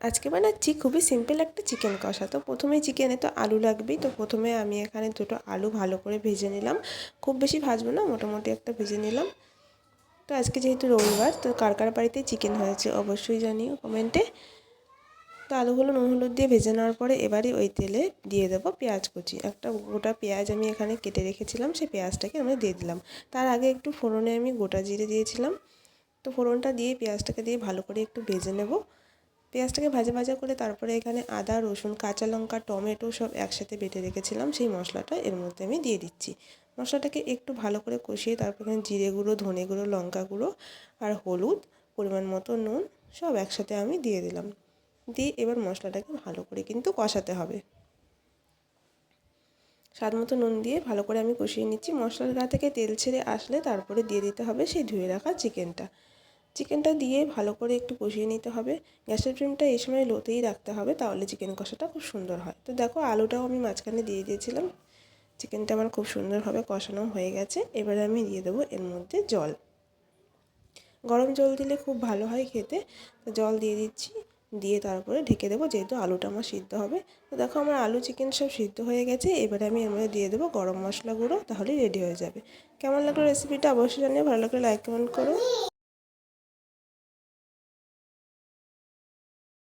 আজকে বানাচ্ছি খুবই সিম্পল একটা চিকেন কষা। তো প্রথমেই চিকেনে তো আলু লাগবেই। তো প্রথমে আমি এখানে দুটো আলু ভালো করে ভেজে নিলাম। খুব বেশি ভাজবো না, মোটামুটি একটা ভেজে নিলাম। তো আজকে যেহেতু রবিবার, তো কার কার বাড়িতে চিকেন হয়েছে অবশ্যই জানিও কমেন্টে। তো আলুগুলো নুন হলুদ দিয়ে ভেজে নেওয়ার পরে এবারে ওই তেলে দিয়ে দেবো পেঁয়াজ কুচি। একটা গোটা পেঁয়াজ আমি এখানে কেটে রেখেছিলাম, সেই পেঁয়াজটাকে আমি দিয়ে দিলাম। তার আগে একটু ফোড়নে আমি গোটা জিরে দিয়েছিলাম। তো ফোড়নটা দিয়ে পেঁয়াজটাকে দিয়ে ভালো করে একটু ভেজে নেব। পেঁয়াজটাকে ভাজা ভাজা করে তারপরে এখানে আদা রসুন কাঁচা লঙ্কা টমেটো সব একসাথে বেটে রেখেছিলাম, সেই মশলাটা এর মধ্যে আমি দিয়ে দিচ্ছি। মশলাটাকে একটু ভালো করে কষিয়ে তারপর এখানে জিরে গুঁড়ো ধনে গুঁড়ো লঙ্কা গুঁড়ো আর হলুদ পরিমাণ মতো নুন সব একসাথে আমি দিয়ে দিলাম। দিয়ে এবার মশলাটাকে ভালো করে কিন্তু কষাতে হবে। স্বাদ মতো নুন দিয়ে ভালো করে আমি কষিয়ে নিচ্ছি। মশলার গা থেকে তেল ছেড়ে আসলে তারপরে দিয়ে দিতে হবে সেই ধুয়ে রাখা চিকেনটা দিয়ে ভালো করে একটু কষিয়ে নিতে হবে। গ্যাসের ফ্লেমটা এই সময় লোতেই রাখতে হবে, তাহলে চিকেন কষাটা খুব সুন্দর হয়। তো দেখো আলুটাও আমি মাঝখানে দিয়ে দিয়েছিলাম। চিকেনটা আমার খুব সুন্দরভাবে কষানো হয়ে গেছে। এবারে আমি দিয়ে দেবো এর মধ্যে জল। গরম জল দিলে খুব ভালো হয় খেতে। তো জল দিয়ে দিচ্ছি, দিয়ে তারপরে ঢেকে দেবো, যেহেতু আলুটা আমার সিদ্ধ হবে। তো দেখো আমার আলু চিকেন সব সিদ্ধ হয়ে গেছে। এবারে আমি এর মধ্যে দিয়ে দেবো গরম মশলা গুঁড়ো, তাহলেই রেডি হয়ে যাবে। কেমন লাগলো রেসিপিটা অবশ্যই জানিও, ভালো লাগলে লাইক কমেন্ট করো।